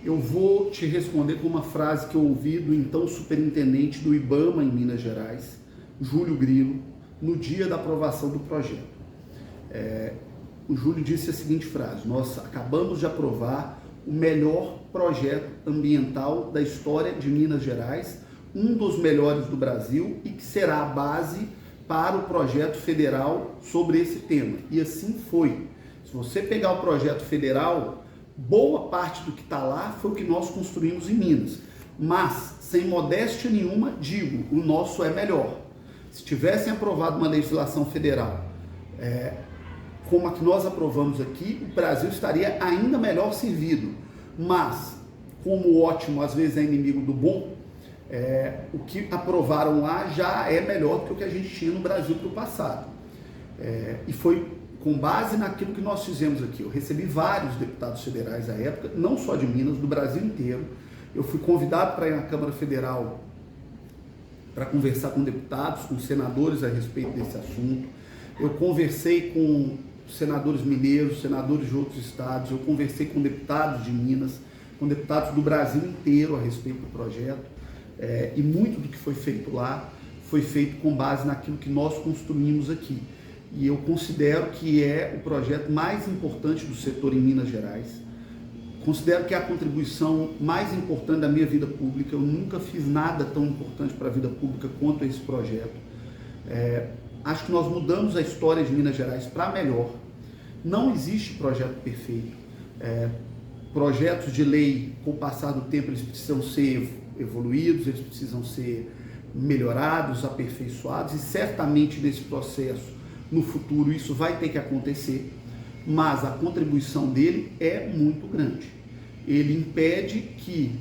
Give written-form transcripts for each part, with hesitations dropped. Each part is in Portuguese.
Eu vou te responder com uma frase que eu ouvi do então superintendente do IBAMA em Minas Gerais, Júlio Grilo, no dia da aprovação do projeto. O Júlio disse a seguinte frase: nós acabamos de aprovar o melhor projeto ambiental da história de Minas Gerais, um dos melhores do Brasil e que será a base para o projeto federal sobre esse tema. E assim foi. Se você pegar o projeto federal, boa parte do que está lá foi o que nós construímos em Minas. Mas, sem modéstia nenhuma, digo, o nosso é melhor. Se tivessem aprovado uma legislação federal como a que nós aprovamos aqui, o Brasil estaria ainda melhor servido. Mas, como o ótimo às vezes é inimigo do bom, o que aprovaram lá já é melhor do que o que a gente tinha no Brasil para o passado. E foi com base naquilo que nós fizemos aqui. Eu recebi vários deputados federais à época, não só de Minas, do Brasil inteiro. Eu fui convidado para ir na Câmara Federal para conversar com deputados, com senadores a respeito desse assunto. Eu conversei com senadores mineiros, senadores de outros estados, eu conversei com deputados de Minas, com deputados do Brasil inteiro a respeito do projeto. E muito do que foi feito lá foi feito com base naquilo que nós construímos aqui. E eu considero que é o projeto mais importante do setor em Minas Gerais. Considero que é a contribuição mais importante da minha vida pública. Eu nunca fiz nada tão importante para a vida pública quanto esse projeto. Acho que nós mudamos a história de Minas Gerais para melhor. Não existe projeto perfeito. Projetos de lei, com o passar do tempo, eles precisam ser evoluídos, eles precisam ser melhorados, aperfeiçoados, e certamente nesse processo, no futuro, isso vai ter que acontecer, mas a contribuição dele é muito grande. Ele impede que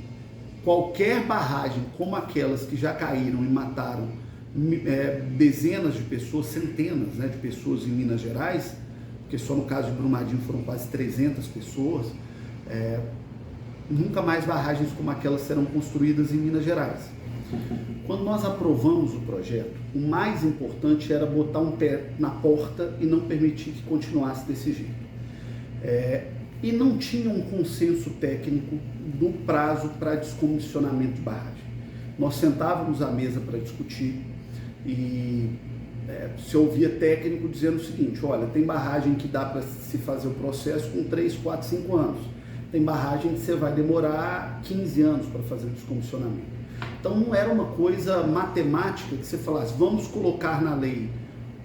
qualquer barragem, como aquelas que já caíram e mataram dezenas de pessoas, centenas de pessoas em Minas Gerais, porque só no caso de Brumadinho foram quase 300 pessoas, nunca mais barragens como aquelas serão construídas em Minas Gerais. Quando nós aprovamos o projeto, o mais importante era botar um pé na porta e não permitir que continuasse desse jeito. E não tinha um consenso técnico do prazo para descomissionamento de barragem. Nós sentávamos à mesa para discutir e se ouvia técnico dizendo o seguinte: olha, tem barragem que dá para se fazer o processo com 3, 4, 5 anos. Tem barragem que você vai demorar 15 anos para fazer o descomissionamento. Então não era uma coisa matemática que você falasse, vamos colocar na lei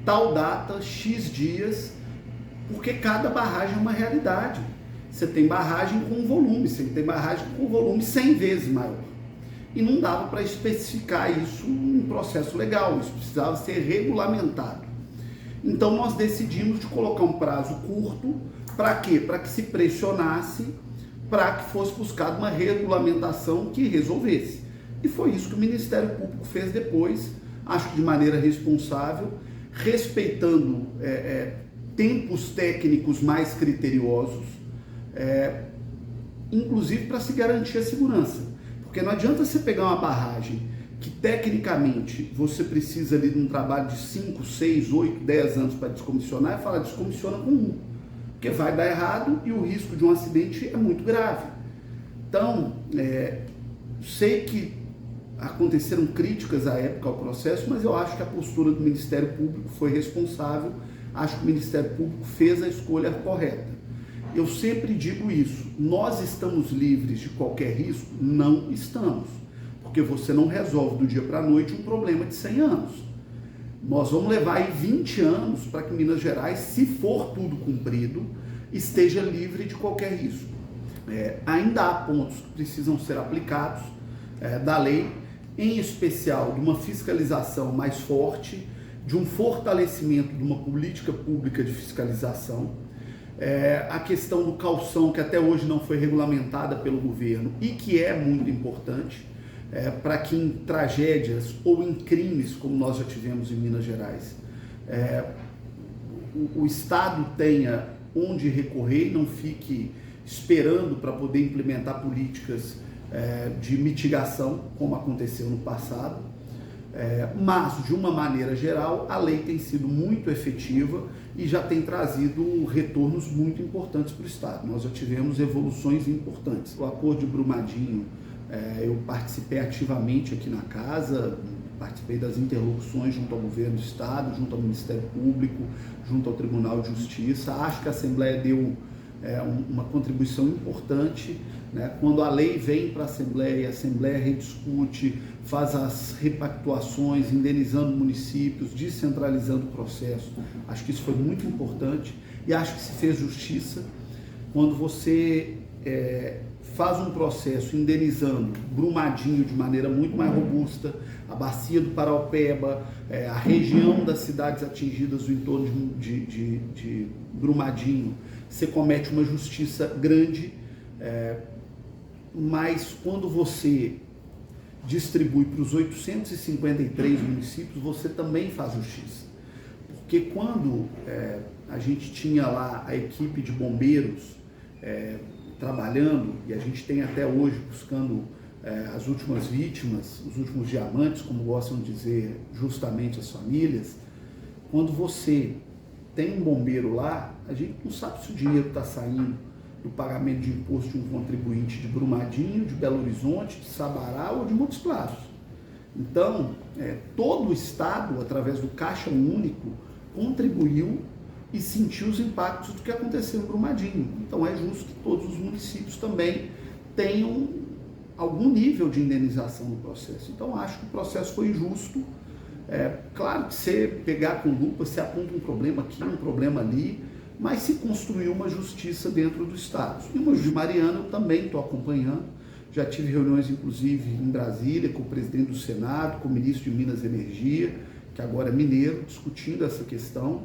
tal data, X dias, porque cada barragem é uma realidade. Você tem barragem com volume, você tem barragem com volume 100 vezes maior. E não dava para especificar isso em processo legal, isso precisava ser regulamentado. Então nós decidimos de colocar um prazo curto, para quê? Para que se pressionasse, para que fosse buscada uma regulamentação que resolvesse. E foi isso que o Ministério Público fez depois, acho que de maneira responsável, respeitando tempos técnicos mais criteriosos, inclusive para se garantir a segurança. Porque não adianta você pegar uma barragem que tecnicamente você precisa ali de um trabalho de 5, 6, 8, 10 anos para descomissionar e falar descomissiona com 1. Porque vai dar errado e o risco de um acidente é muito grave. Então, sei que aconteceram críticas à época ao processo, mas eu acho que a postura do Ministério Público foi responsável, acho que o Ministério Público fez a escolha correta. Eu sempre digo isso, nós estamos livres de qualquer risco? Não estamos, porque você não resolve do dia para a noite um problema de 100 anos. Nós vamos levar aí 20 anos para que Minas Gerais, se for tudo cumprido, esteja livre de qualquer risco. Ainda há pontos que precisam ser aplicados da lei, em especial de uma fiscalização mais forte, de um fortalecimento de uma política pública de fiscalização, a questão do calção, que até hoje não foi regulamentada pelo governo e que é muito importante, para que em tragédias ou em crimes, como nós já tivemos em Minas Gerais, o Estado tenha onde recorrer e não fique esperando para poder implementar políticas de mitigação, como aconteceu no passado. Mas, de uma maneira geral, a lei tem sido muito efetiva e já tem trazido retornos muito importantes para o Estado. Nós já tivemos evoluções importantes. O Acordo de Brumadinho, eu participei ativamente aqui na casa, participei das interlocuções junto ao governo do Estado, junto ao Ministério Público, junto ao Tribunal de Justiça. Acho que a Assembleia deu uma contribuição importante, né? Quando a lei vem para a Assembleia rediscute, faz as repactuações, indenizando municípios, descentralizando o processo. Acho que isso foi muito importante e acho que se fez justiça quando você faz um processo indenizando Brumadinho de maneira muito mais robusta, a bacia do Paraopeba, a região das cidades atingidas do entorno de Brumadinho. Você comete uma justiça grande, mas quando você distribui para os 853 municípios, você também faz justiça. Porque quando a gente tinha lá a equipe de bombeiros trabalhando, e a gente tem até hoje buscando as últimas vítimas, os últimos diamantes, como gostam de dizer justamente as famílias, quando você tem um bombeiro lá, a gente não sabe se o dinheiro está saindo do pagamento de imposto de um contribuinte de Brumadinho, de Belo Horizonte, de Sabará ou de Montes Claros. Então, todo o Estado, através do Caixa Único, contribuiu e sentiu os impactos do que aconteceu em Brumadinho. Então, é justo que todos os municípios também tenham algum nível de indenização no processo. Então, acho que o processo foi justo. Claro que você pegar com lupa, você aponta um problema aqui, um problema ali, mas se construiu uma justiça dentro do Estado. E o Mogi de Mariana eu também estou acompanhando, já tive reuniões inclusive em Brasília com o presidente do Senado, com o ministro de Minas e Energia, que agora é mineiro, discutindo essa questão.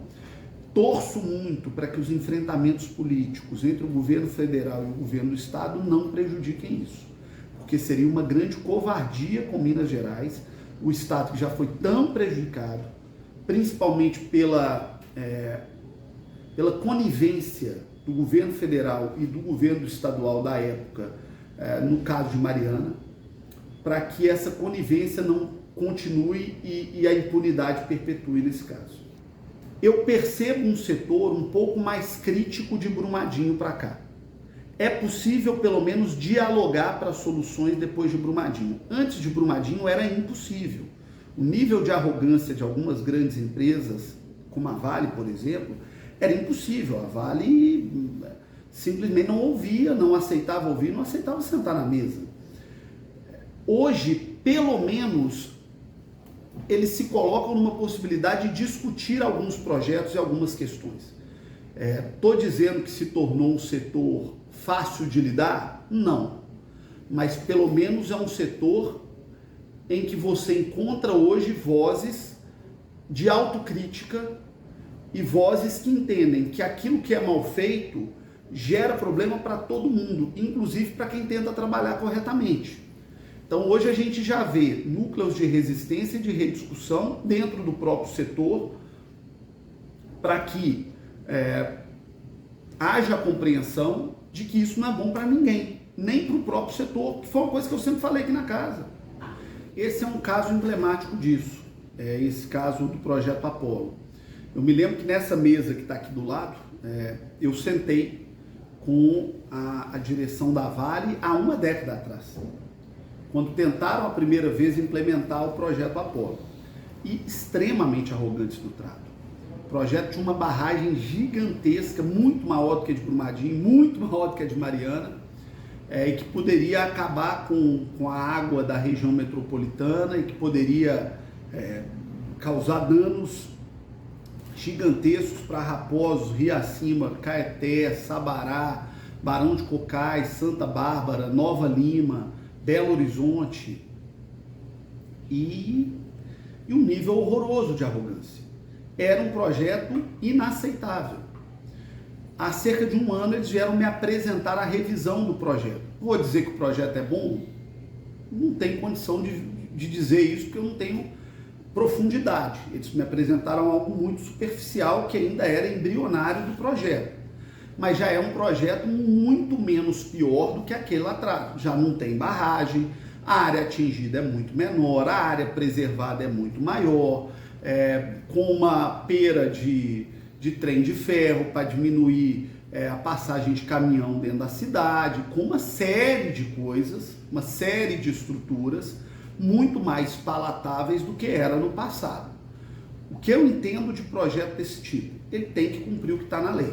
Torço muito para que os enfrentamentos políticos entre o governo federal e o governo do Estado não prejudiquem isso, porque seria uma grande covardia com Minas Gerais, o Estado que já foi tão prejudicado, principalmente pela conivência do governo federal e do governo estadual da época, no caso de Mariana, para que essa conivência não continue e a impunidade perpetue nesse caso. Eu percebo um setor um pouco mais crítico de Brumadinho para cá. É possível, pelo menos, dialogar para soluções depois de Brumadinho. Antes de Brumadinho era impossível. O nível de arrogância de algumas grandes empresas, como a Vale, por exemplo, era impossível. A Vale simplesmente não ouvia, não aceitava ouvir, não aceitava sentar na mesa. Hoje, pelo menos, eles se colocam numa possibilidade de discutir alguns projetos e algumas questões. Estou dizendo que se tornou um setor fácil de lidar? Não. Mas pelo menos é um setor em que você encontra hoje vozes de autocrítica e vozes que entendem que aquilo que é mal feito gera problema para todo mundo, inclusive para quem tenta trabalhar corretamente. Então hoje a gente já vê núcleos de resistência e de rediscussão dentro do próprio setor para que haja a compreensão de que isso não é bom para ninguém, nem para o próprio setor, que foi uma coisa que eu sempre falei aqui na casa. Esse é um caso emblemático disso, esse caso do projeto Apolo. Eu me lembro que nessa mesa que está aqui do lado, eu sentei com a direção da Vale há uma década atrás, quando tentaram a primeira vez implementar o projeto Apolo, e extremamente arrogantes no trato. O projeto tinha uma barragem gigantesca, muito maior do que a de Brumadinho, muito maior do que a de Mariana, e que poderia acabar com a água da região metropolitana e que poderia causar danos gigantescos para Raposos, Riacima, Caeté, Sabará, Barão de Cocais, Santa Bárbara, Nova Lima, Belo Horizonte, e um nível horroroso de arrogância. Era um projeto inaceitável. Há cerca de um ano eles vieram me apresentar a revisão do projeto. Vou dizer que o projeto é bom? Não tenho condição de dizer isso, porque eu não tenho profundidade. Eles me apresentaram algo muito superficial, que ainda era embrionário do projeto. Mas já é um projeto muito menos pior do que aquele lá atrás. Já não tem barragem, a área atingida é muito menor, a área preservada é muito maior, com uma pera de trem de ferro para diminuir a passagem de caminhão dentro da cidade, com uma série de coisas, uma série de estruturas muito mais palatáveis do que era no passado. O que eu entendo de projeto desse tipo? Ele tem que cumprir o que está na lei.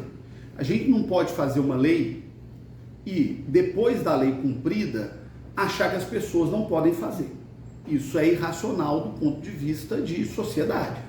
A gente não pode fazer uma lei e, depois da lei cumprida, achar que as pessoas não podem fazer. Isso é irracional do ponto de vista de sociedade.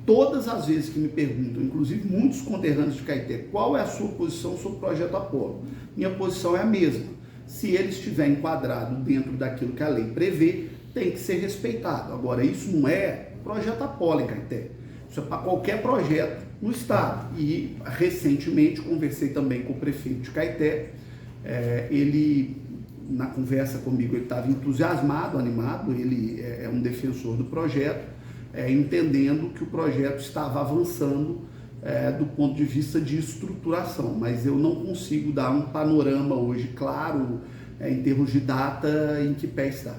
Todas as vezes que me perguntam, inclusive muitos conterrâneos de Caeté, qual é a sua posição sobre o projeto Apolo? Minha posição é a mesma. Se ele estiver enquadrado dentro daquilo que a lei prevê, tem que ser respeitado. Agora, isso não é projeto Apolo em Caeté. Isso é para qualquer projeto no estado. E, recentemente, conversei também com o prefeito de Caeté. Ele, na conversa comigo, ele estava entusiasmado, animado. Ele é um defensor do projeto, entendendo que o projeto estava avançando do ponto de vista de estruturação. Mas eu não consigo dar um panorama hoje claro, em termos de data, em que pé está.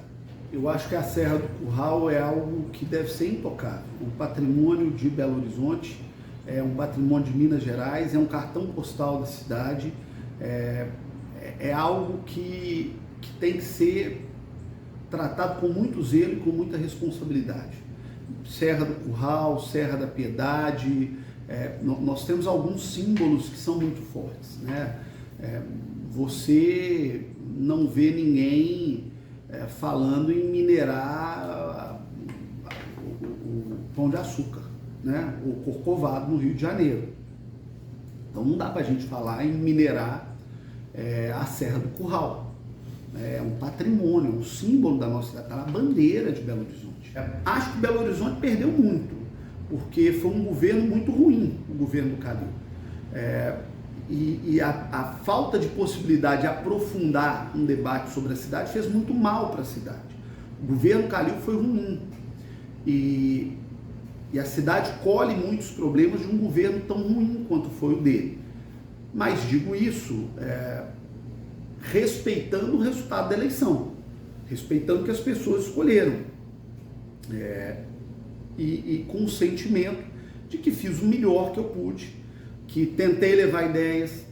Eu acho que a Serra do Curral é algo que deve ser intocável. O patrimônio de Belo Horizonte é um patrimônio de Minas Gerais, é um cartão postal da cidade, é algo que tem que ser tratado com muito zelo e com muita responsabilidade. Serra do Curral, Serra da Piedade, nós temos alguns símbolos que são muito fortes, né? Você não vê ninguém falando em minerar o Pão de Açúcar, né? O Corcovado no Rio de Janeiro. Então não dá para a gente falar em minerar a Serra do Curral. É um patrimônio, um símbolo da nossa cidade, está na bandeira de Belo Horizonte. Acho que Belo Horizonte perdeu muito, porque foi um governo muito ruim, o governo do Calil. E a falta de possibilidade de aprofundar um debate sobre a cidade fez muito mal para a cidade. O governo Calil foi ruim. E a cidade colhe muitos problemas de um governo tão ruim quanto foi o dele. Mas digo isso respeitando o resultado da eleição, respeitando o que as pessoas escolheram. E com o sentimento de que fiz o melhor que eu pude, que tentei levar ideias,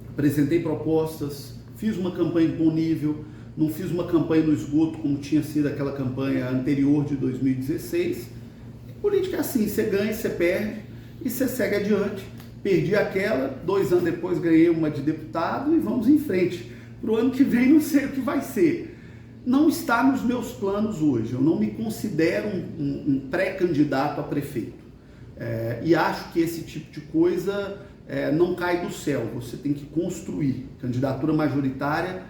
apresentei propostas, fiz uma campanha de bom nível, não fiz uma campanha no esgoto como tinha sido aquela campanha anterior de 2016. E política é assim, você ganha, você perde e você segue adiante. Perdi aquela, 2 anos depois ganhei uma de deputado e vamos em frente. Para o ano que vem não sei o que vai ser. Não está nos meus planos hoje, eu não me considero um pré-candidato a prefeito. E acho que esse tipo de coisa não cai do céu, você tem que construir. Candidatura majoritária,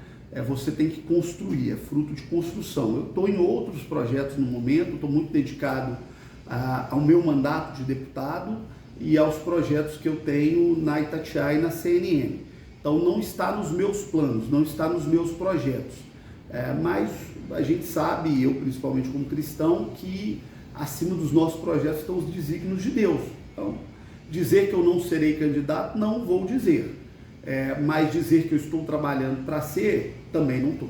você tem que construir, é fruto de construção. Eu estou em outros projetos no momento, estou muito dedicado ao meu mandato de deputado e aos projetos que eu tenho na Itatiaia e na CNN. Então não está nos meus planos, não está nos meus projetos. Mas a gente sabe, eu principalmente como cristão, que acima dos nossos projetos estão os desígnios de Deus. Então, dizer que eu não serei candidato, não vou dizer. Mas dizer que eu estou trabalhando para ser, também não estou.